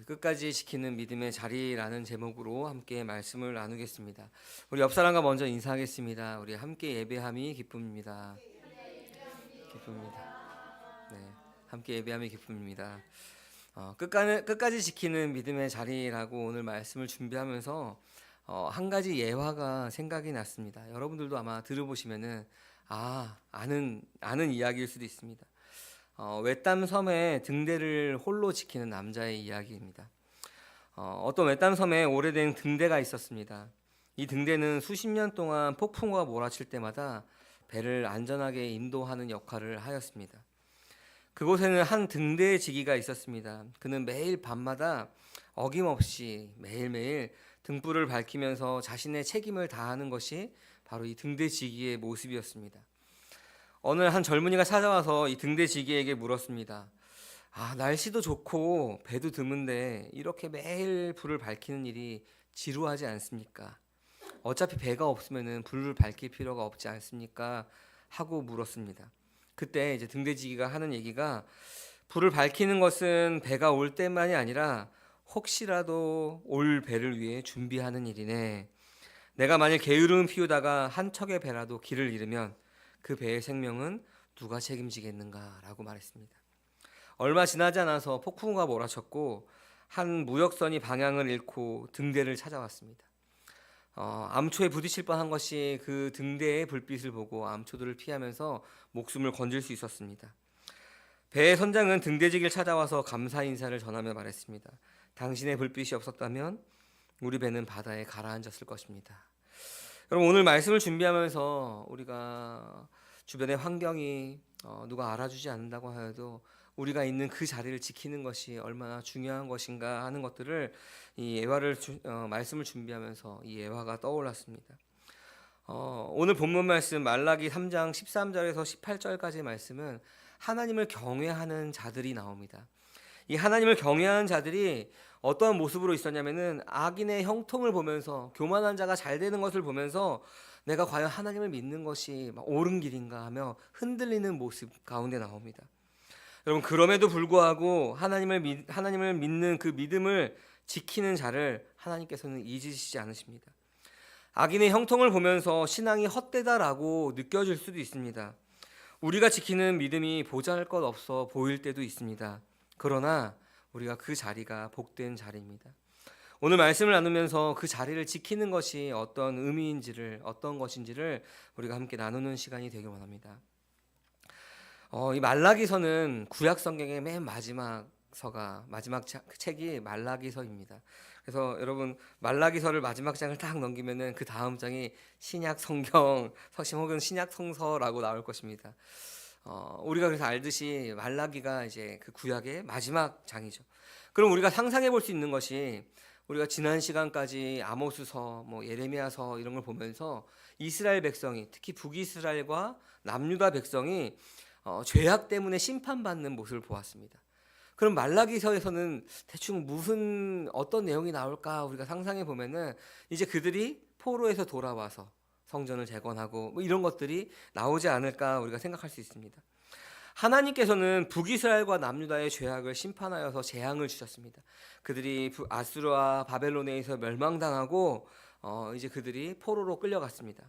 끝까지 지키는 믿음의 자리라는 제목으로 함께 말씀을 나누겠습니다. 우리 옆 사람과 먼저 인사하겠습니다. 우리 함께 예배함이 기쁨입니다. 기쁨입니다. 네, 함께 예배함이 기쁨입니다. 끝까지 지키는 믿음의 자리라고 오늘 말씀을 준비하면서 한 가지 예화가 생각이 났습니다. 여러분들도 아마 들어보시면은 아는 이야기일 수도 있습니다. 외딴 섬의 등대를 홀로 지키는 남자의 이야기입니다. 어떤 외딴 섬에 오래된 등대가 있었습니다. 이 등대는 수십 년 동안 폭풍우가 몰아칠 때마다 배를 안전하게 인도하는 역할을 하였습니다. 그곳에는 한 등대지기가 있었습니다. 그는 매일 밤마다 어김없이 매일매일 등불을 밝히면서 자신의 책임을 다하는 것이 바로 이 등대지기의 모습이었습니다. 어느 한 젊은이가 찾아와서 이 등대지기에게 물었습니다. 날씨도 좋고 배도 드문데 이렇게 매일 불을 밝히는 일이 지루하지 않습니까? 어차피 배가 없으면은 불을 밝힐 필요가 없지 않습니까? 하고 물었습니다. 그때 이제 등대지기가 하는 얘기가 불을 밝히는 것은 배가 올 때만이 아니라 혹시라도 올 배를 위해 준비하는 일이네. 내가 만일 게으름 피우다가 한 척의 배라도 길을 잃으면 그 배의 생명은 누가 책임지겠는가라고 말했습니다. 얼마 지나지 않아서 폭풍우가 몰아쳤고 한 무역선이 방향을 잃고 등대를 찾아왔습니다. 암초에 부딪힐 뻔한 것이 그 등대의 불빛을 보고 암초들을 피하면서 목숨을 건질 수 있었습니다. 배의 선장은 등대지기를 찾아와서 감사 인사를 전하며 말했습니다. 당신의 불빛이 없었다면 우리 배는 바다에 가라앉았을 것입니다. 여러분, 오늘 말씀을 준비하면서 우리가 주변의 환경이 누가 알아주지 않는다고 하여도 우리가 있는 그 자리를 지키는 것이 얼마나 중요한 것인가 하는 것들을 이 예화를 말씀을 준비하면서 이 예화가 떠올랐습니다. 오늘 본문 말씀 말라기 3장 13절에서 18절까지의 말씀은 하나님을 경외하는 자들이 나옵니다. 이 하나님을 경외하는 자들이 어떤 모습으로 있었냐면은 악인의 형통을 보면서 교만한 자가 잘 되는 것을 보면서 내가 과연 하나님을 믿는 것이 옳은 길인가 하며 흔들리는 모습 가운데 나옵니다. 여러분, 그럼에도 불구하고 하나님을 믿는 그 믿음을 지키는 자를 하나님께서는 잊으시지 않으십니다. 악인의 형통을 보면서 신앙이 헛되다라고 느껴질 수도 있습니다. 우리가 지키는 믿음이 보잘 것 없어 보일 때도 있습니다. 그러나 우리가 그 자리가 복된 자리입니다. 오늘 말씀을 나누면서 그 자리를 지키는 것이 어떤 의미인지를, 어떤 것인지를 우리가 함께 나누는 시간이 되길 원합니다. 이 말라기서는 구약 성경의 맨 마지막 책이 말라기서입니다. 그래서 여러분, 말라기서를 마지막 장을 딱 넘기면은 그 다음 장이 신약 성경 서신 혹은 신약 성서라고 나올 것입니다. 우리가 그래서 알듯이 말라기가 이제 그 구약의 마지막 장이죠. 그럼 우리가 상상해 볼 수 있는 것이, 우리가 지난 시간까지 아모스서, 예레미야서 이런 걸 보면서 이스라엘 백성이, 특히 북이스라엘과 남유다 백성이 죄악 때문에 심판받는 모습을 보았습니다. 그럼 말라기서에서는 대충 어떤 내용이 나올까 우리가 상상해 보면은 이제 그들이 포로에서 돌아와서 성전을 재건하고 이런 것들이 나오지 않을까 우리가 생각할 수 있습니다. 하나님께서는 북이스라엘과 남유다의 죄악을 심판하여서 재앙을 주셨습니다. 그들이 아수르와 바벨론에 의해서 멸망당하고 이제 그들이 포로로 끌려갔습니다.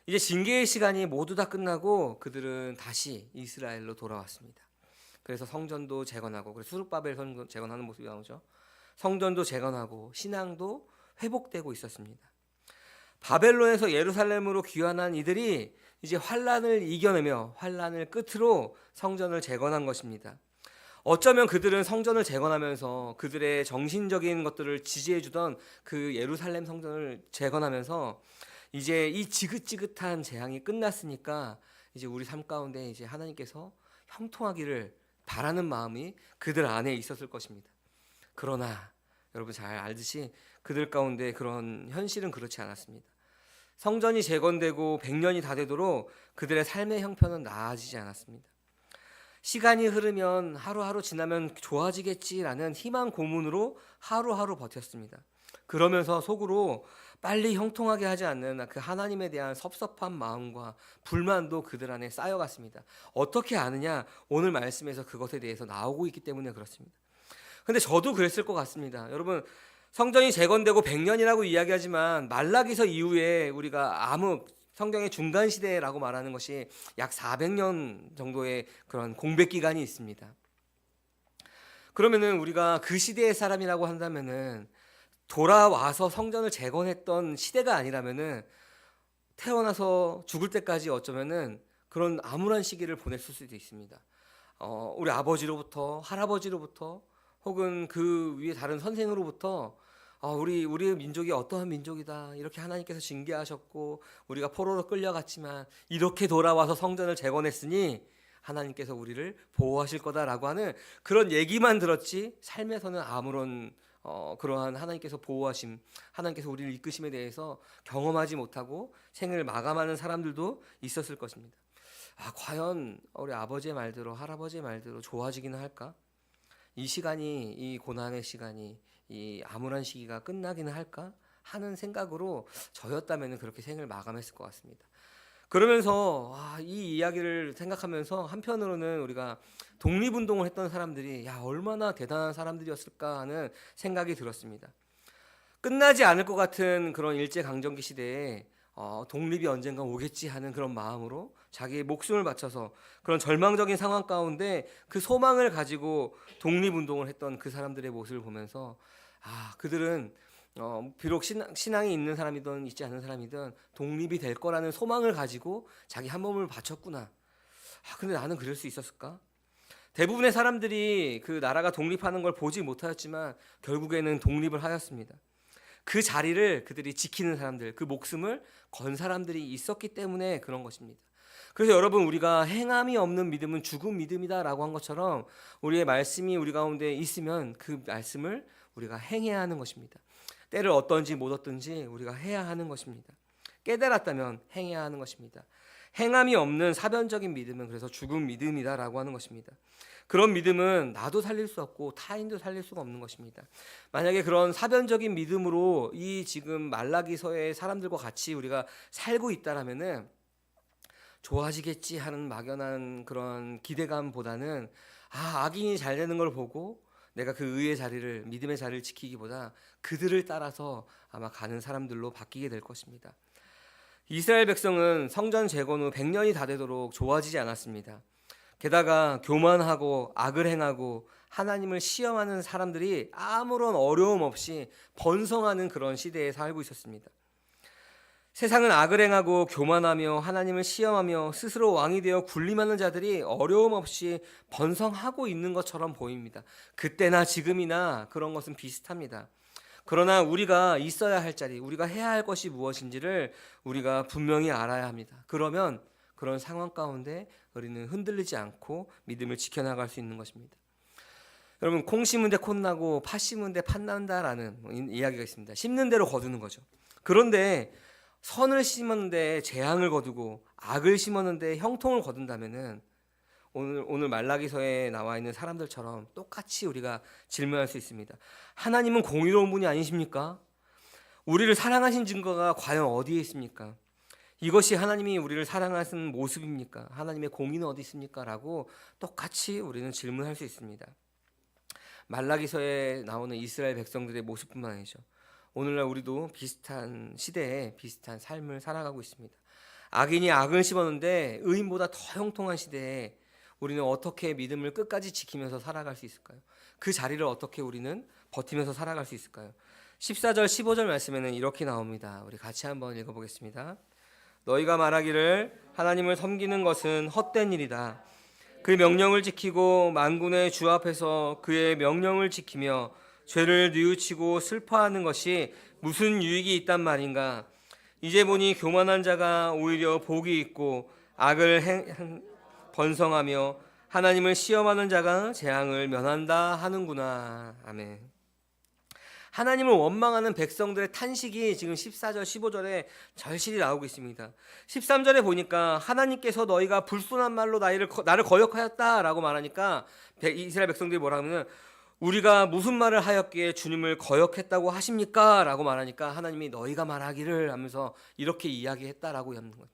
이제 징계의 시간이 모두 다 끝나고 그들은 다시 이스라엘로 돌아왔습니다. 그래서 성전도 재건하고, 그래서 수룹바벨 성전 재건하는 모습이 나오죠. 성전도 재건하고 신앙도 회복되고 있었습니다. 바벨론에서 예루살렘으로 귀환한 이들이 이제 환란을 이겨내며 환란을 끝으로 성전을 재건한 것입니다. 어쩌면 그들은 성전을 재건하면서 그들의 정신적인 것들을 지지해주던 그 예루살렘 성전을 재건하면서 이제 이 지긋지긋한 재앙이 끝났으니까 이제 우리 삶 가운데 이제 하나님께서 형통하기를 바라는 마음이 그들 안에 있었을 것입니다. 그러나 여러분 잘 알듯이 그들 가운데 그런 현실은 그렇지 않았습니다. 성전이 재건되고 100년이 다 되도록 그들의 삶의 형편은 나아지지 않았습니다. 시간이 흐르면 하루하루 지나면 좋아지겠지라는 희망 고문으로 하루하루 버텼습니다. 그러면서 속으로 빨리 형통하게 하지 않는 그 하나님에 대한 섭섭한 마음과 불만도 그들 안에 쌓여갔습니다. 어떻게 아느냐? 오늘 말씀에서 그것에 대해서 나오고 있기 때문에 그렇습니다. 근데 저도 그랬을 것 같습니다. 여러분, 성전이 재건되고 100년이라고 이야기하지만 말라기서 이후에 우리가 암흑 성경의 중간 시대라고 말하는 것이 약 400년 정도의 그런 공백 기간이 있습니다. 그러면은 우리가 그 시대의 사람이라고 한다면은 돌아와서 성전을 재건했던 시대가 아니라면은 태어나서 죽을 때까지 어쩌면은 그런 암울한 시기를 보냈을 수도 있습니다. 우리 아버지로부터, 할아버지로부터, 혹은 그 위에 다른 선생으로부터 우리의 민족이 어떠한 민족이다, 이렇게 하나님께서 징계하셨고 우리가 포로로 끌려갔지만 이렇게 돌아와서 성전을 재건했으니 하나님께서 우리를 보호하실 거다라고 하는 그런 얘기만 들었지, 삶에서는 아무런 그러한 하나님께서 보호하심, 하나님께서 우리를 이끄심에 대해서 경험하지 못하고 생을 마감하는 사람들도 있었을 것입니다. 과연 우리 아버지의 말대로, 할아버지의 말대로 좋아지기는 할까? 이 시간이, 이 고난의 시간이, 이 암울한 시기가 끝나기는 할까 하는 생각으로 저였다면 그렇게 생을 마감했을 것 같습니다. 그러면서 이 이야기를 생각하면서 한편으로는 우리가 독립운동을 했던 사람들이 얼마나 대단한 사람들이었을까 하는 생각이 들었습니다. 끝나지 않을 것 같은 그런 일제강점기 시대에 독립이 언젠가 오겠지 하는 그런 마음으로 자기의 목숨을 바쳐서 그런 절망적인 상황 가운데 그 소망을 가지고 독립운동을 했던 그 사람들의 모습을 보면서 그들은 비록 신앙이 있는 사람이든 있지 않은 사람이든 독립이 될 거라는 소망을 가지고 자기 한 몸을 바쳤구나. 근데 나는 그럴 수 있었을까? 대부분의 사람들이 그 나라가 독립하는 걸 보지 못하였지만 결국에는 독립을 하였습니다. 그 자리를 그들이 지키는 사람들, 그 목숨을 건 사람들이 있었기 때문에 그런 것입니다. 그래서 여러분, 우리가 행함이 없는 믿음은 죽은 믿음이다라고 한 것처럼 우리의 말씀이 우리 가운데 있으면 그 말씀을 우리가 행해야 하는 것입니다. 때를 얻든지 못 얻든지 우리가 해야 하는 것입니다. 깨달았다면 행해야 하는 것입니다. 행함이 없는 사변적인 믿음은 그래서 죽은 믿음이다라고 하는 것입니다. 그런 믿음은 나도 살릴 수 없고 타인도 살릴 수가 없는 것입니다. 만약에 그런 사변적인 믿음으로 이 지금 말라기서의 사람들과 같이 우리가 살고 있다라면은 좋아지겠지 하는 막연한 그런 기대감보다는 악인이 잘 되는 걸 보고 내가 그 의의 자리를, 믿음의 자리를 지키기보다 그들을 따라서 아마 가는 사람들로 바뀌게 될 것입니다. 이스라엘 백성은 성전 재건 후 100년이 다 되도록 좋아지지 않았습니다. 게다가 교만하고 악을 행하고 하나님을 시험하는 사람들이 아무런 어려움 없이 번성하는 그런 시대에 살고 있었습니다. 세상은 악을 행하고 교만하며 하나님을 시험하며 스스로 왕이 되어 군림하는 자들이 어려움 없이 번성하고 있는 것처럼 보입니다. 그때나 지금이나 그런 것은 비슷합니다. 그러나 우리가 있어야 할 자리, 우리가 해야 할 것이 무엇인지를 우리가 분명히 알아야 합니다. 그러면 그런 상황 가운데 우리는 흔들리지 않고 믿음을 지켜나갈 수 있는 것입니다. 여러분, 콩 심은 데 콩 나고 팥 심은 데 팥 난다라는 이야기가 있습니다. 심는 대로 거두는 거죠. 그런데 선을 심었는데 재앙을 거두고 악을 심었는데 형통을 거둔다면은 오늘 말라기서에 나와 있는 사람들처럼 똑같이 우리가 질문할 수 있습니다. 하나님은 공의로운 분이 아니십니까? 우리를 사랑하신 증거가 과연 어디에 있습니까? 이것이 하나님이 우리를 사랑하는 모습입니까? 하나님의 공의는 어디 있습니까? 라고 똑같이 우리는 질문할 수 있습니다. 말라기서에 나오는 이스라엘 백성들의 모습뿐만 아니죠. 오늘날 우리도 비슷한 시대에 비슷한 삶을 살아가고 있습니다. 악인이 악을 심었는데 의인보다 더 형통한 시대에 우리는 어떻게 믿음을 끝까지 지키면서 살아갈 수 있을까요? 그 자리를 어떻게 우리는 버티면서 살아갈 수 있을까요? 14절 15절 말씀에는 이렇게 나옵니다. 우리 같이 한번 읽어보겠습니다. 너희가 말하기를 하나님을 섬기는 것은 헛된 일이다. 그 명령을 지키고 만군의 주 앞에서 그의 명령을 지키며 죄를 뉘우치고 슬퍼하는 것이 무슨 유익이 있단 말인가? 이제 보니 교만한 자가 오히려 복이 있고 악을 번성하며 하나님을 시험하는 자가 재앙을 면한다 하는구나. 아멘. 하나님을 원망하는 백성들의 탄식이 지금 14절 15절에 절실히 나오고 있습니다. 13절에 보니까 하나님께서 너희가 불순한 말로 나를 거역하였다라고 말하니까 이스라엘 백성들이 뭐라 하면은 우리가 무슨 말을 하였기에 주님을 거역했다고 하십니까? 라고 말하니까 하나님이 너희가 말하기를 하면서 이렇게 이야기했다라고 하는 거예요.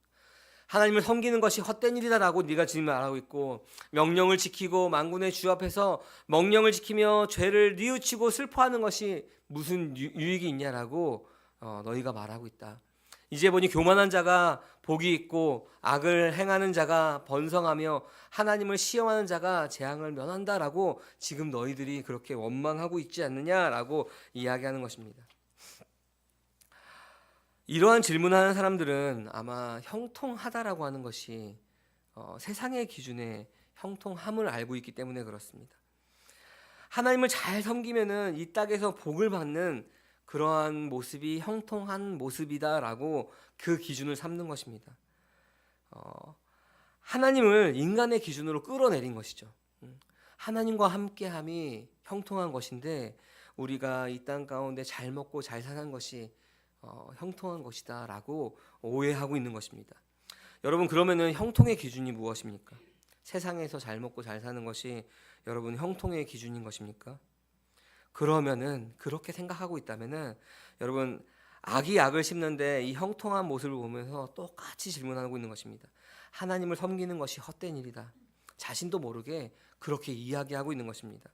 하나님을 섬기는 것이 헛된 일이다라고 네가 지금 말하고 있고, 명령을 지키고 만군의 주 앞에서 명령을 지키며 죄를 뉘우치고 슬퍼하는 것이 무슨 유익이 있냐라고 너희가 말하고 있다. 이제 보니 교만한 자가 복이 있고 악을 행하는 자가 번성하며 하나님을 시험하는 자가 재앙을 면한다라고 지금 너희들이 그렇게 원망하고 있지 않느냐라고 이야기하는 것입니다. 이러한 질문하는 사람들은 아마 형통하다라고 하는 것이 세상의 기준에 형통함을 알고 있기 때문에 그렇습니다. 하나님을 잘 섬기면은 이 땅에서 복을 받는 그러한 모습이 형통한 모습이다라고 그 기준을 삼는 것입니다. 하나님을 인간의 기준으로 끌어내린 것이죠. 하나님과 함께함이 형통한 것인데 우리가 이 땅 가운데 잘 먹고 잘 사는 것이 형통한 것이다라고 오해하고 있는 것입니다. 여러분, 그러면은 형통의 기준이 무엇입니까? 세상에서 잘 먹고 잘 사는 것이 여러분 형통의 기준인 것입니까? 그러면은 그렇게 생각하고 있다면은 여러분 악이 악을 심는데 이 형통한 모습을 보면서 똑같이 질문하고 있는 것입니다. 하나님을 섬기는 것이 헛된 일이다. 자신도 모르게 그렇게 이야기하고 있는 것입니다.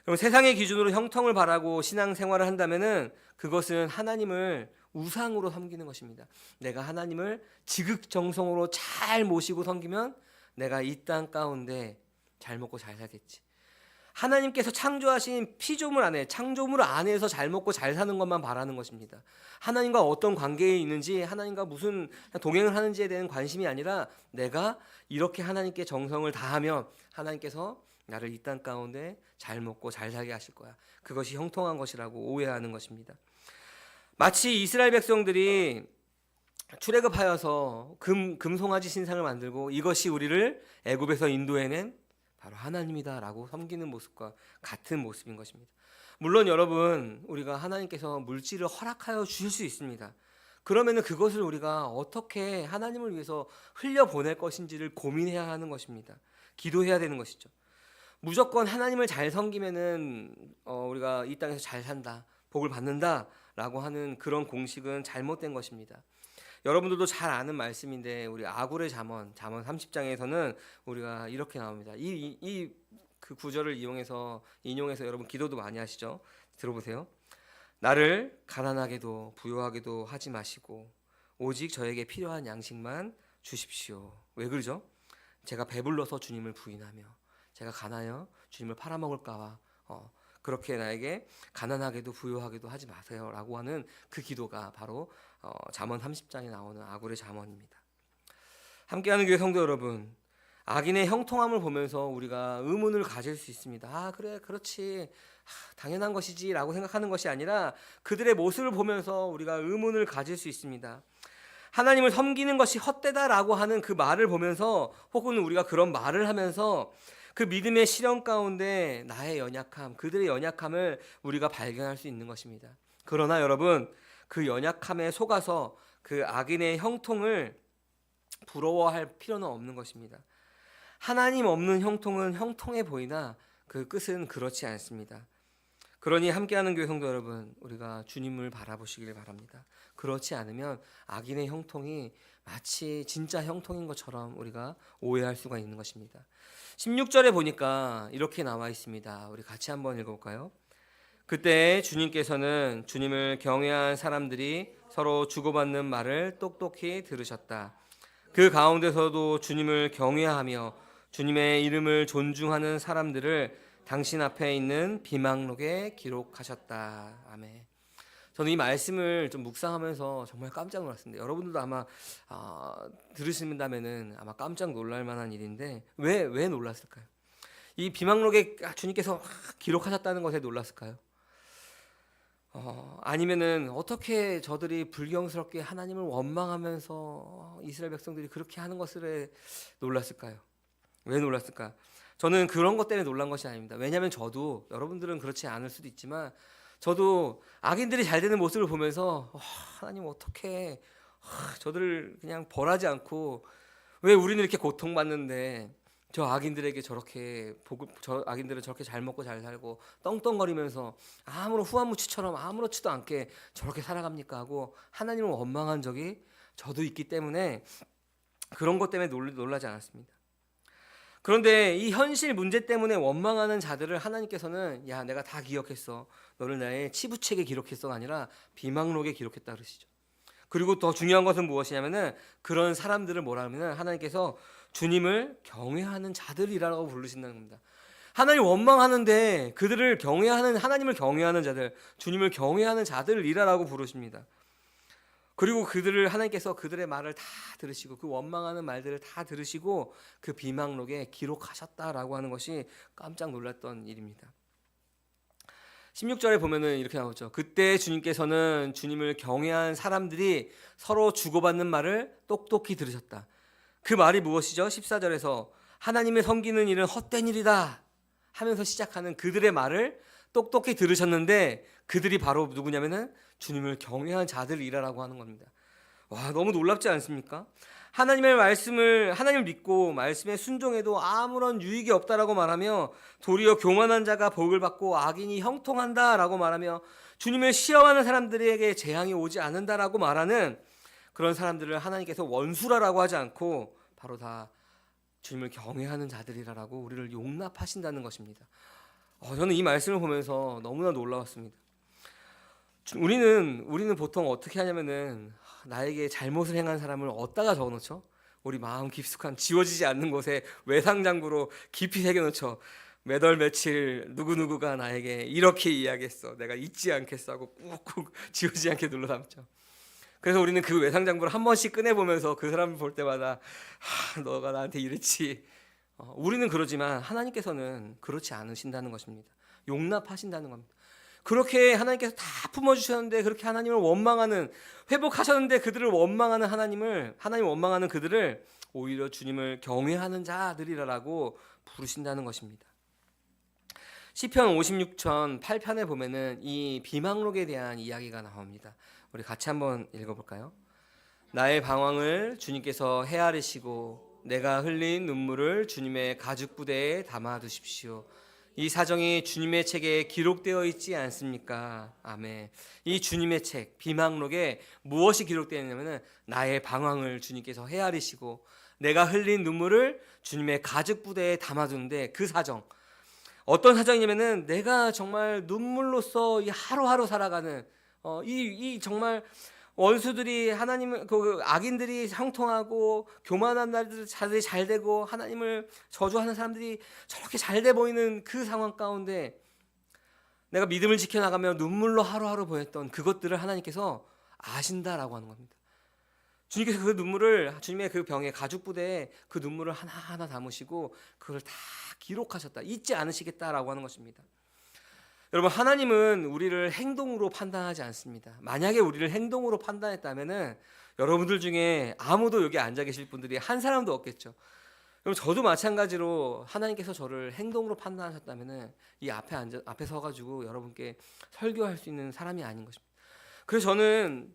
그럼 세상의 기준으로 형통을 바라고 신앙생활을 한다면은 그것은 하나님을 우상으로 섬기는 것입니다. 내가 하나님을 지극정성으로 잘 모시고 섬기면 내가 이 땅 가운데 잘 먹고 잘 살겠지. 하나님께서 창조하신 피조물 안에, 창조물 안에서 잘 먹고 잘 사는 것만 바라는 것입니다. 하나님과 어떤 관계에 있는지, 하나님과 무슨 동행을 하는지에 대한 관심이 아니라 내가 이렇게 하나님께 정성을 다하면 하나님께서 나를 이 땅 가운데 잘 먹고 잘 살게 하실 거야. 그것이 형통한 것이라고 오해하는 것입니다. 마치 이스라엘 백성들이 출애굽하여서 금송아지 신상을 만들고 이것이 우리를 애굽에서 인도해낸 바로 하나님이다라고 섬기는 모습과 같은 모습인 것입니다. 물론 여러분, 우리가 하나님께서 물질을 허락하여 주실 수 있습니다. 그러면은 그것을 우리가 어떻게 하나님을 위해서 흘려보낼 것인지를 고민해야 하는 것입니다. 기도해야 되는 것이죠. 무조건 하나님을 잘 섬기면은 우리가 이 땅에서 잘 산다, 복을 받는다라고 하는 그런 공식은 잘못된 것입니다. 여러분들도 잘 아는 말씀인데 우리 아굴의 잠언 30장에서는 우리가 이렇게 나옵니다. 그 구절을 인용해서 여러분 기도도 많이 하시죠. 들어보세요. 나를 가난하게도 부유하게도 하지 마시고 오직 저에게 필요한 양식만 주십시오. 왜 그러죠? 제가 배불러서 주님을 부인하며 제가 가나요? 주님을 팔아먹을까봐 그렇게 나에게 가난하게도 부유하게도 하지 마세요라고 하는 그 기도가 바로 잠언 30장에 나오는 아굴의 잠언입니다. 함께하는 교회 성도 여러분, 악인의 형통함을 보면서 우리가 의문을 가질 수 있습니다. 그래, 그렇지, 당연한 것이지라고 생각하는 것이 아니라 그들의 모습을 보면서 우리가 의문을 가질 수 있습니다. 하나님을 섬기는 것이 헛되다라고 하는 그 말을 보면서 혹은 우리가 그런 말을 하면서 그 믿음의 실현 가운데 나의 연약함, 그들의 연약함을 우리가 발견할 수 있는 것입니다. 그러나 여러분, 그 연약함에 속아서 그 악인의 형통을 부러워할 필요는 없는 것입니다. 하나님 없는 형통은 형통해 보이나 그 끝은 그렇지 않습니다. 그러니 함께하는 교회 성도 여러분, 우리가 주님을 바라보시길 바랍니다. 그렇지 않으면 악인의 형통이 마치 진짜 형통인 것처럼 우리가 오해할 수가 있는 것입니다. 16절에 보니까 이렇게 나와 있습니다. 우리 같이 한번 읽어볼까요? 그때 주님께서는 주님을 경외한 사람들이 서로 주고받는 말을 똑똑히 들으셨다. 그 가운데서도 주님을 경외하며 주님의 이름을 존중하는 사람들을 당신 앞에 있는 비망록에 기록하셨다. 아멘. 저는 이 말씀을 좀 묵상하면서 정말 깜짝 놀랐습니다. 여러분들도 아마 들으신다면은 아마 깜짝 놀랄 만한 일인데 왜 놀랐을까요? 이 비망록에 주님께서 기록하셨다는 것에 놀랐을까요? 아니면은 어떻게 저들이 불경스럽게 하나님을 원망하면서 이스라엘 백성들이 그렇게 하는 것을 놀랐을까요? 왜 놀랐을까? 저는 그런 것 때문에 놀란 것이 아닙니다. 왜냐하면 저도, 여러분들은 그렇지 않을 수도 있지만 저도 악인들이 잘 되는 모습을 보면서 하나님 어떻게 저들을 그냥 벌하지 않고 왜 우리는 이렇게 고통받는데 저 악인들에게 저 악인들은 저렇게 잘 먹고 잘 살고 떵떵거리면서 아무런 후한무치처럼 아무렇지도 않게 저렇게 살아갑니까 하고 하나님을 원망한 적이 저도 있기 때문에 그런 것 때문에 놀라지 않았습니다. 그런데 이 현실 문제 때문에 원망하는 자들을 하나님께서는 야, 내가 다 기억했어, 너를 나의 치부책에 기록했어가 아니라 비망록에 기록했다 그러시죠. 그리고 더 중요한 것은 무엇이냐면은 그런 사람들을 뭐라 하면은 하나님께서 주님을 경외하는 자들이라고 부르신다는 겁니다. 하나님 원망하는데 그들을 경외하는, 하나님을 경외하는 자들, 주님을 경외하는 자들이라고 부르십니다. 그리고 그들을 하나님께서 그들의 말을 다 들으시고 그 원망하는 말들을 다 들으시고 그 비망록에 기록하셨다라고 하는 것이 깜짝 놀랐던 일입니다. 16절에 보면은 이렇게 나오죠. 그때 주님께서는 주님을 경외한 사람들이 서로 주고받는 말을 똑똑히 들으셨다. 그 말이 무엇이죠? 14절에서 하나님을 섬기는 일은 헛된 일이다 하면서 시작하는 그들의 말을 똑똑히 들으셨는데 그들이 바로 누구냐면은 주님을 경외한 자들이라고 하는 겁니다. 와, 너무 놀랍지 않습니까? 하나님을 믿고 말씀에 순종해도 아무런 유익이 없다라고 말하며 도리어 교만한 자가 복을 받고 악인이 형통한다라고 말하며 주님을 시험하는 사람들에게 재앙이 오지 않는다라고 말하는 그런 사람들을 하나님께서 원수라라고 하지 않고 바로 다 주님을 경외하는 자들이라고 우리를 용납하신다는 것입니다. 저는 이 말씀을 보면서 너무나 놀라웠습니다. 우리는 보통 어떻게 하냐면은 나에게 잘못을 행한 사람을 어디다가 적어놓죠? 우리 마음 깊숙한 지워지지 않는 곳에 외상장구로 깊이 새겨놓죠. 몇 월 며칠 누구누구가 나에게 이렇게 이야기했어, 내가 잊지 않겠어 하고 꾹꾹 지우지 않게 눌러 담죠. 그래서 우리는 그 외상장구를 한 번씩 꺼내보면서 그 사람을 볼 때마다 너가 나한테 이랬지. 우리는 그러지만 하나님께서는 그렇지 않으신다는 것입니다. 용납하신다는 겁니다. 그렇게 하나님께서 다 품어주셨는데 그렇게 하나님을 원망하는, 회복하셨는데 그들을 원망하는 하나님 원망하는 그들을 오히려 주님을 경외하는 자들이라고 부르신다는 것입니다. 시편 56편 8편에 보면은 이 비망록에 대한 이야기가 나옵니다. 우리 같이 한번 읽어볼까요? 나의 방황을 주님께서 헤아리시고 내가 흘린 눈물을 주님의 가죽부대에 담아두십시오. 이 사정이 주님의 책에 기록되어 있지 않습니까? 아멘. 이 주님의 책 비망록에 무엇이 기록되어 있냐면은 나의 방황을 주님께서 헤아리시고 내가 흘린 눈물을 주님의 가죽부대에 담아두는데 그 사정, 어떤 사정이냐면은 내가 정말 눈물로써 이 하루하루 살아가는 이 정말 원수들이 그 악인들이 형통하고 교만한 자들이 잘 되고 하나님을 저주하는 사람들이 저렇게 잘 돼 보이는 그 상황 가운데 내가 믿음을 지켜나가며 눈물로 하루하루 보냈던 그것들을 하나님께서 아신다라고 하는 겁니다. 주님께서 그 눈물을 주님의 그 병에 가죽부대에 그 눈물을 하나하나 담으시고 그걸 다 기록하셨다, 잊지 않으시겠다라고 하는 것입니다. 여러분, 하나님은 우리를 행동으로 판단하지 않습니다. 만약에 우리를 행동으로 판단했다면은 여러분들 중에 아무도 여기 앉아 계실 분들이 한 사람도 없겠죠. 그럼 저도 마찬가지로 하나님께서 저를 행동으로 판단하셨다면은 이 앞에 서가지고 여러분께 설교할 수 있는 사람이 아닌 것입니다. 그래서 저는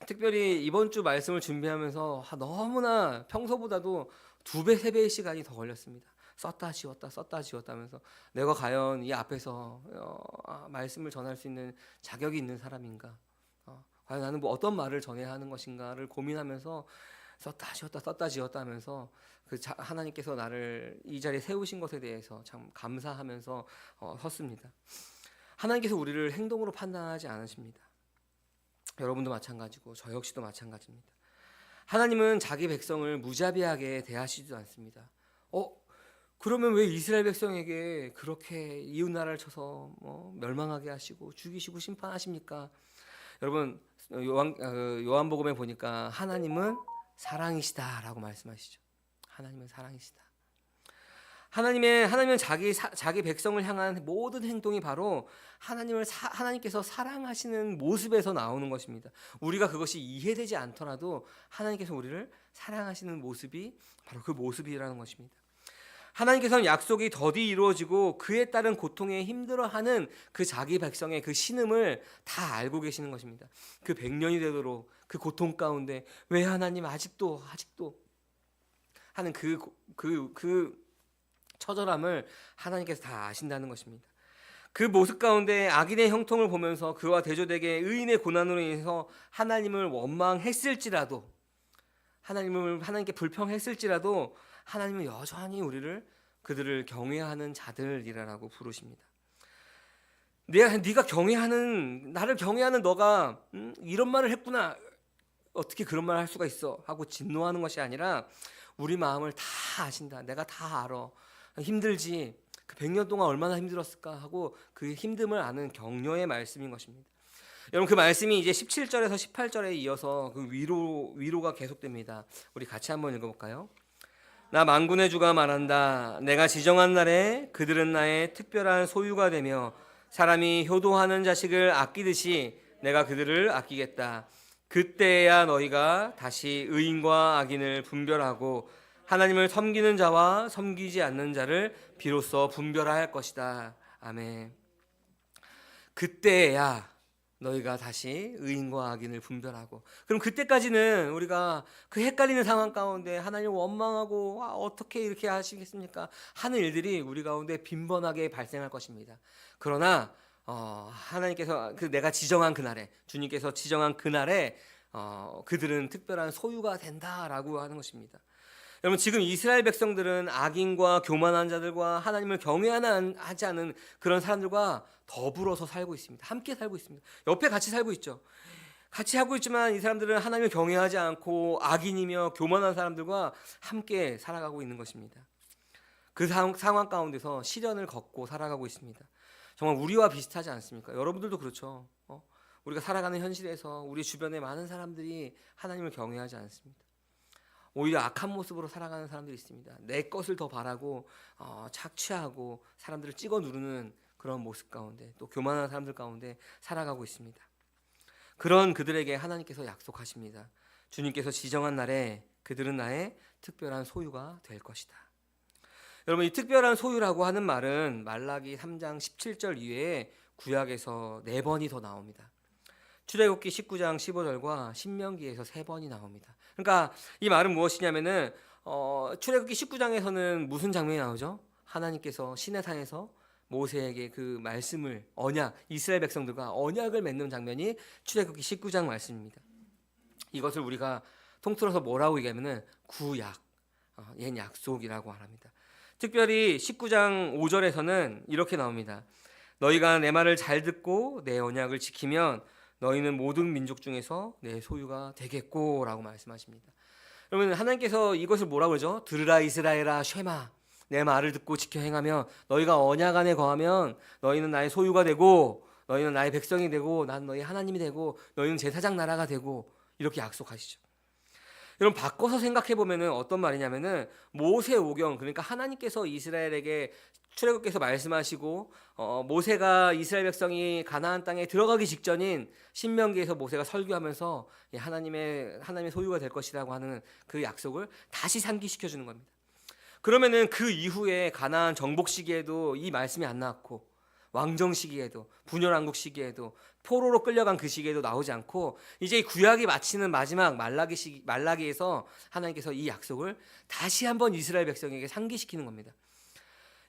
특별히 이번 주 말씀을 준비하면서 너무나 평소보다도 2배, 3배의 시간이 더 걸렸습니다. 썼다 지웠다 하면서 내가 과연 이 앞에서 말씀을 전할 수 있는 자격이 있는 사람인가, 과연 나는 뭐 어떤 말을 전해야 하는 것인가를 고민하면서 썼다 지웠다 하면서 하나님께서 나를 이 자리에 세우신 것에 대해서 참 감사하면서 섰습니다. 하나님께서 우리를 행동으로 판단하지 않으십니다. 여러분도 마찬가지고 저 역시도 마찬가지입니다. 하나님은 자기 백성을 무자비하게 대하시지도 않습니다. 그러면 왜 이스라엘 백성에게 그렇게 이웃 나라를 쳐서 멸망하게 하시고 죽이시고 심판하십니까? 여러분, 요한복음에 보니까 하나님은 사랑이시다라고 말씀하시죠. 하나님은 사랑이시다. 하나님은 자기 백성을 향한 모든 행동이 바로 하나님께서 사랑하시는 모습에서 나오는 것입니다. 우리가 그것이 이해되지 않더라도 하나님께서 우리를 사랑하시는 모습이 바로 그 모습이라는 것입니다. 하나님께서는 약속이 더디 이루어지고 그에 따른 고통에 힘들어하는 그 자기 백성의 그 신음을 다 알고 계시는 것입니다. 그 100년이 되도록 그 고통 가운데 왜 하나님 아직도 하는 그 처절함을 하나님께서 다 아신다는 것입니다. 그 모습 가운데 악인의 형통을 보면서 그와 대조되게 의인의 고난으로 인해서 하나님을 원망했을지라도 하나님께 불평했을지라도 하나님은 여전히 그들을 경외하는 자들이라고 부르십니다. 나를 경외하는 너가 이런 말을 했구나. 어떻게 그런 말을 할 수가 있어? 하고 진노하는 것이 아니라 우리 마음을 다 아신다. 내가 다 알아. 힘들지. 그 100년 동안 얼마나 힘들었을까 하고 그 힘듦을 아는 격려의 말씀인 것입니다. 여러분, 그 말씀이 이제 17절에서 18절에 이어서 그 위로가 계속됩니다. 우리 같이 한번 읽어볼까요? 나 만군의 주가 말한다. 내가 지정한 날에 그들은 나의 특별한 소유가 되며 사람이 효도하는 자식을 아끼듯이 내가 그들을 아끼겠다. 그때야 너희가 다시 의인과 악인을 분별하고 하나님을 섬기는 자와 섬기지 않는 자를 비로소 분별할 것이다. 아멘. 그때야 너희가 다시 의인과 악인을 분별하고, 그럼 그때까지는 우리가 그 헷갈리는 상황 가운데 하나님을 원망하고 어떻게 이렇게 하시겠습니까? 하는 일들이 우리 가운데 빈번하게 발생할 것입니다. 그러나 하나님께서 내가 지정한 그날에, 주님께서 지정한 그날에 그들은 특별한 소유가 된다라고 하는 것입니다. 여러분, 지금 이스라엘 백성들은 악인과 교만한 자들과 하나님을 경외하지 않은 그런 사람들과 더불어서 살고 있습니다. 함께 살고 있습니다. 옆에 같이 살고 있죠. 같이 하고 있지만 이 사람들은 하나님을 경외하지 않고 악인이며 교만한 사람들과 함께 살아가고 있는 것입니다. 그 상황 가운데서 시련을 겪고 살아가고 있습니다. 정말 우리와 비슷하지 않습니까? 여러분들도 그렇죠. 우리가 살아가는 현실에서 우리 주변에 많은 사람들이 하나님을 경외하지 않습니다. 오히려 악한 모습으로 살아가는 사람들이 있습니다. 내 것을 더 바라고 착취하고 사람들을 찍어 누르는 그런 모습 가운데, 또 교만한 사람들 가운데 살아가고 있습니다. 그런 그들에게 하나님께서 약속하십니다. 주님께서 지정한 날에 그들은 나의 특별한 소유가 될 것이다. 여러분, 이 특별한 소유라고 하는 말은 말라기 3장 17절 이외에 구약에서 4번이 더 나옵니다. 출애굽기 19장 15절과 신명기에서 3번이 나옵니다. 그러니까 이 말은 무엇이냐면은 출애굽기 19장에서는 무슨 장면이 나오죠? 하나님께서 시내산에서 모세에게 그 말씀을, 이스라엘 백성들과 언약을 맺는 장면이 출애굽기 19장 말씀입니다. 이것을 우리가 통틀어서 뭐라고 얘기하면은 구약, 옛 약속이라고 말합니다. 특별히 19장 5절에서는 이렇게 나옵니다. 너희가 내 말을 잘 듣고 내 언약을 지키면 너희는 모든 민족 중에서 내 소유가 되겠고 라고 말씀하십니다. 여러분, 하나님께서 이것을 뭐라고 그러죠? 들으라 이스라엘아 쉐마, 내 말을 듣고 지켜 행하면 너희가 언약 안에 거하면 너희는 나의 소유가 되고 너희는 나의 백성이 되고 난 너희 하나님이 되고 너희는 제사장 나라가 되고, 이렇게 약속하시죠. 여러분, 바꿔서 생각해 보면은 어떤 말이냐면은 모세오경, 그러니까 하나님께서 이스라엘에게 출애굽께서 말씀하시고 모세가 이스라엘 백성이 가나안 땅에 들어가기 직전인 신명기에서 모세가 설교하면서 하나님의 소유가 될 것이라고 하는 그 약속을 다시 상기시켜 주는 겁니다. 그러면은 그 이후에 가나안 정복 시기에도 이 말씀이 안 나왔고, 왕정 시기에도, 분열왕국 시기에도, 포로로 끌려간 그 시기에도 나오지 않고, 이제 구약이 마치는 마지막 말라기에서 하나님께서 이 약속을 다시 한번 이스라엘 백성에게 상기시키는 겁니다.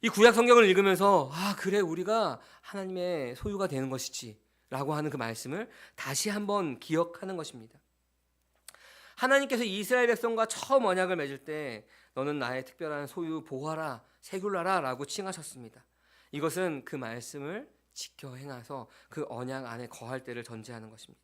이 구약 성경을 읽으면서 그래, 우리가 하나님의 소유가 되는 것이지 라고 하는 그 말씀을 다시 한번 기억하는 것입니다. 하나님께서 이스라엘 백성과 처음 언약을 맺을 때 너는 나의 특별한 소유 보아라, 세굴라라 라고 칭하셨습니다. 이것은 그 말씀을 지켜 행해서 그 언약 안에 거할 때를 전제하는 것입니다.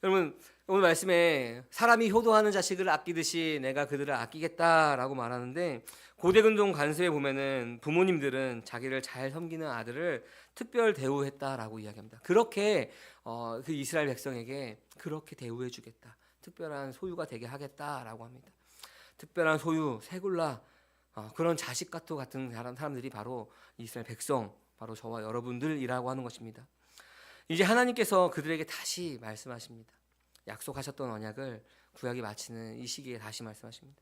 여러분, 오늘 말씀에 사람이 효도하는 자식을 아끼듯이 내가 그들을 아끼겠다라고 말하는데, 고대근동 간수에 보면은 부모님들은 자기를 잘 섬기는 아들을 특별 대우했다라고 이야기합니다. 그렇게 그 이스라엘 백성에게 그렇게 대우해 주겠다, 특별한 소유가 되게 하겠다라고 합니다. 특별한 소유, 세굴라, 그런 자식과도 같은 사람들이 바로 이스라엘 백성, 바로 저와 여러분들이라고 하는 것입니다. 이제 하나님께서 그들에게 다시 말씀하십니다. 약속하셨던 언약을 구약이 마치는 이 시기에 다시 말씀하십니다.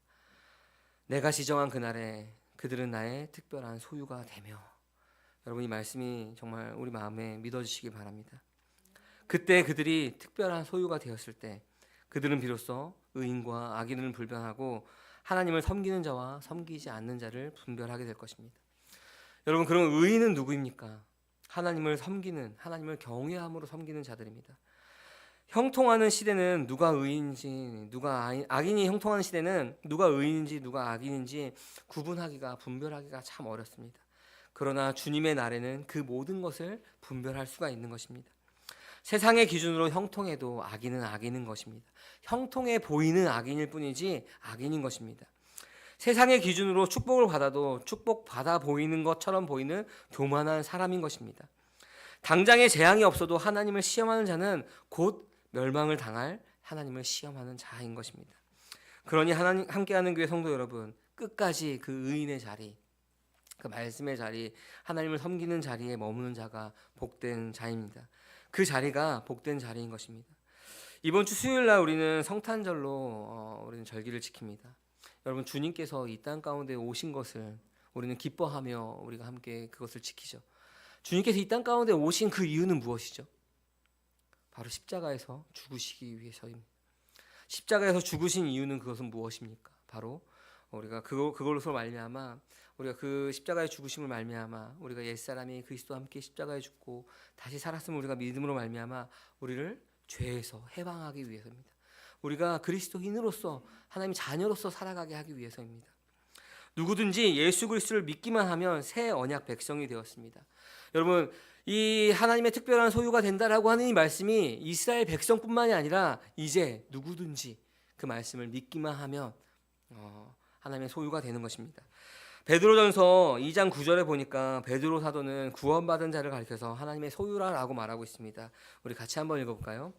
내가 지정한 그날에 그들은 나의 특별한 소유가 되며, 여러분, 이 말씀이 정말 우리 마음에 믿어주시기 바랍니다. 그때 그들이 특별한 소유가 되었을 때 그들은 비로소 의인과 악인을 분별하고 하나님을 섬기는 자와 섬기지 않는 자를 분별하게 될 것입니다. 여러분, 그럼 의인은 누구입니까? 하나님을 섬기는, 하나님을 경외함으로 섬기는 자들입니다. 형통하는 시대는 누가 의인지 악인이 형통하는 시대는 누가 의인인지 누가 악인인지 구분하기가 분별하기가 참 어렵습니다. 그러나 주님의 날에는 그 모든 것을 분별할 수가 있는 것입니다. 세상의 기준으로 형통해도 악인은 악인인 것입니다. 형통해 보이는 악인일 뿐이지 악인인 것입니다. 세상의 기준으로 축복을 받아도 축복받아 보이는 것처럼 보이는 교만한 사람인 것입니다. 당장의 재앙이 없어도 하나님을 시험하는 자는 곧 멸망을 당할 하나님을 시험하는 자인 것입니다. 그러니 하나님 함께하는 교회 성도 여러분, 끝까지 그 의인의 자리, 그 말씀의 자리, 하나님을 섬기는 자리에 머무는 자가 복된 자입니다. 그 자리가 복된 자리인 것입니다. 이번 주 수요일 날 우리는 성탄절로 우리는 절기를 지킵니다. 여러분, 주님께서 이 땅 가운데 오신 것을 우리는 기뻐하며 우리가 함께 그것을 지키죠. 주님께서 이 땅 가운데 오신 그 이유는 무엇이죠? 바로 십자가에서 죽으시기 위해서입니다. 십자가에서 죽으신 이유는 그것은 무엇입니까? 바로 우리가 그걸로서 말미암아 우리가 그 십자가의 죽으심을 말미암아 우리가 옛사람이 그리스도와 함께 십자가에 죽고 다시 살았음을 우리가 믿음으로 말미암아 우리를 죄에서 해방하기 위해서입니다. 우리가 그리스도인으로서 하나님의 자녀로서 살아가게 하기 위해서입니다. 누구든지 예수 그리스도를 믿기만 하면 새 언약 백성이 되었습니다. 여러분, 이 하나님의 특별한 소유가 된다라고 하는 이 말씀이 이스라엘 백성뿐만이 아니라 이제 누구든지 그 말씀을 믿기만 하면 하나님의 소유가 되는 것입니다. 베드로전서 2장 9절에 보니까 베드로 사도는 구원받은 자를 가리켜서 하나님의 소유라라고 말하고 있습니다. 우리 같이 한번 읽어볼까요?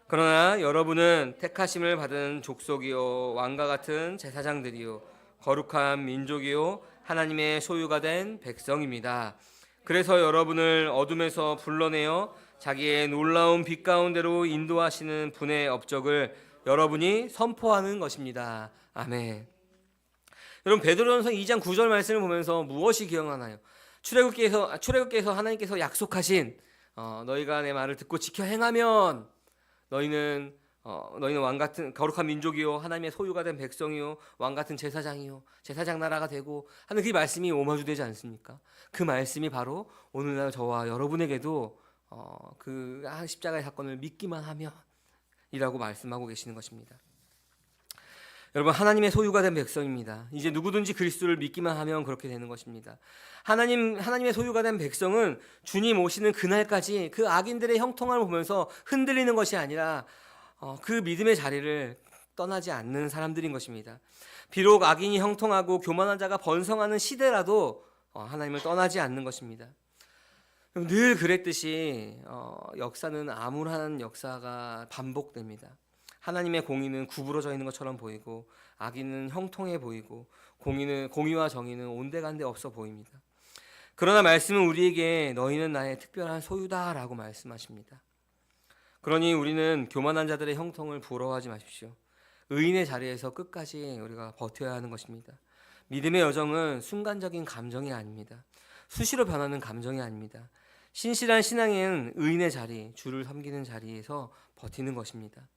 그러나 여러분은 택하심을 받은 족속이요 왕과 같은 제사장들이요 거룩한 민족이요 하나님의 소유가 된 백성입니다. 그래서 여러분을 어둠에서 불러내어 자기의 놀라운 빛 가운데로 인도하시는 분의 업적을 여러분이 선포하는 것입니다. 아멘. 여러분, 베드로전서 2장 9절 말씀을 보면서 무엇이 기억나나요? 출애굽기에서 하나님께서 약속하신 너희가 내 말을 듣고 지켜 행하면 너희는 왕 같은 거룩한 민족이요 하나님의 소유가 된 백성이요 왕 같은 제사장이요 제사장 나라가 되고 하는 그 말씀이 오마주되지 않습니까? 그 말씀이 바로 오늘날 저와 여러분에게도 그 십자가의 사건을 믿기만 하면 이라고 말씀하고 계시는 것입니다. 여러분, 하나님의 소유가 된 백성입니다. 이제 누구든지 그리스도를 믿기만 하면 그렇게 되는 것입니다. 하나님의 소유가 된 백성은 주님 오시는 그날까지 그 악인들의 형통함을 보면서 흔들리는 것이 아니라 그 믿음의 자리를 떠나지 않는 사람들인 것입니다. 비록 악인이 형통하고 교만한 자가 번성하는 시대라도 하나님을 떠나지 않는 것입니다. 늘 그랬듯이 역사는 암울한 역사가 반복됩니다. 하나님의 공의는 구부러져 있는 것처럼 보이고 악인은 형통해 보이고 공의와 정의는 온데간데 없어 보입니다. 그러나 말씀은 우리에게 너희는 나의 특별한 소유다라고 말씀하십니다. 그러니 우리는 교만한 자들의 형통을 부러워하지 마십시오. 의인의 자리에서 끝까지 우리가 버텨야 하는 것입니다. 믿음의 여정은 순간적인 감정이 아닙니다. 수시로 변하는 감정이 아닙니다. 신실한 신앙은 의인의 자리, 주를 섬기는 자리에서 버티는 것입니다.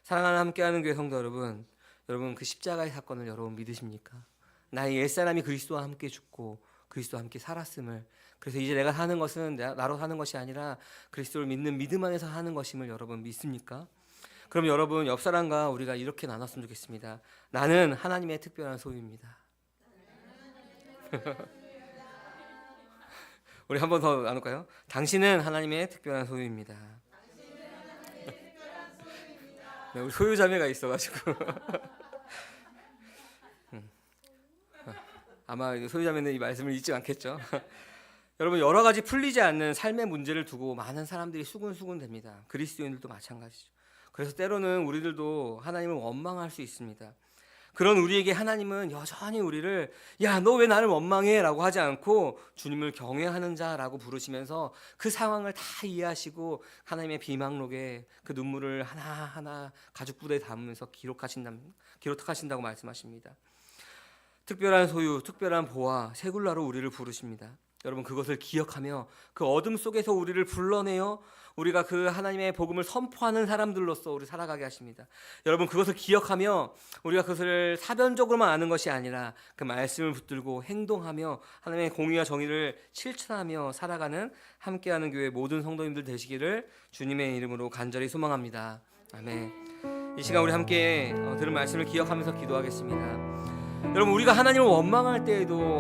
사랑하는 함께하는 교회 성도 여러분 그 십자가의 사건을 여러분 믿으십니까? 나의 옛사람이 그리스도와 함께 죽고 그리스도와 함께 살았음을, 그래서 이제 내가 사는 것은 나로 사는 것이 아니라 그리스도를 믿는 믿음 안에서 하는 것임을 여러분 믿습니까? 그럼 여러분, 옆 사람과 우리가 이렇게 나눴으면 좋겠습니다. 나는 하나님의 특별한 소유입니다. 우리 한 번 더 나눌까요? 당신은 하나님의 특별한 소유입니다. 네, 우리 소유자매가 있어가지고 아마 소유자매는 이 말씀을 잊지 않겠죠. 여러분, 여러 가지 풀리지 않는 삶의 문제를 두고 많은 사람들이 수군수군 됩니다. 그리스도인들도 마찬가지죠. 그래서 때로는 우리들도 하나님을 원망할 수 있습니다. 그런 우리에게 하나님은 여전히 우리를 야, 너 왜 나를 원망해? 라고 하지 않고 주님을 경외하는 자라고 부르시면서 그 상황을 다 이해하시고 하나님의 비망록에 그 눈물을 하나하나 가죽부대에 담으면서 기록하신다고 말씀하십니다. 특별한 소유, 특별한 보화, 세굴라로 우리를 부르십니다. 여러분 그것을 기억하며 그 어둠 속에서 우리를 불러내어 우리가 그 하나님의 복음을 선포하는 사람들로서 우리 살아가게 하십니다. 여러분 그것을 기억하며 우리가 그것을 사변적으로만 아는 것이 아니라 그 말씀을 붙들고 행동하며 하나님의 공의와 정의를 실천하며 살아가는 함께하는 교회 모든 성도님들 되시기를 주님의 이름으로 간절히 소망합니다. 아멘. 이 시간 우리 함께 들은 말씀을 기억하면서 기도하겠습니다. 여러분 우리가 하나님을 원망할 때에도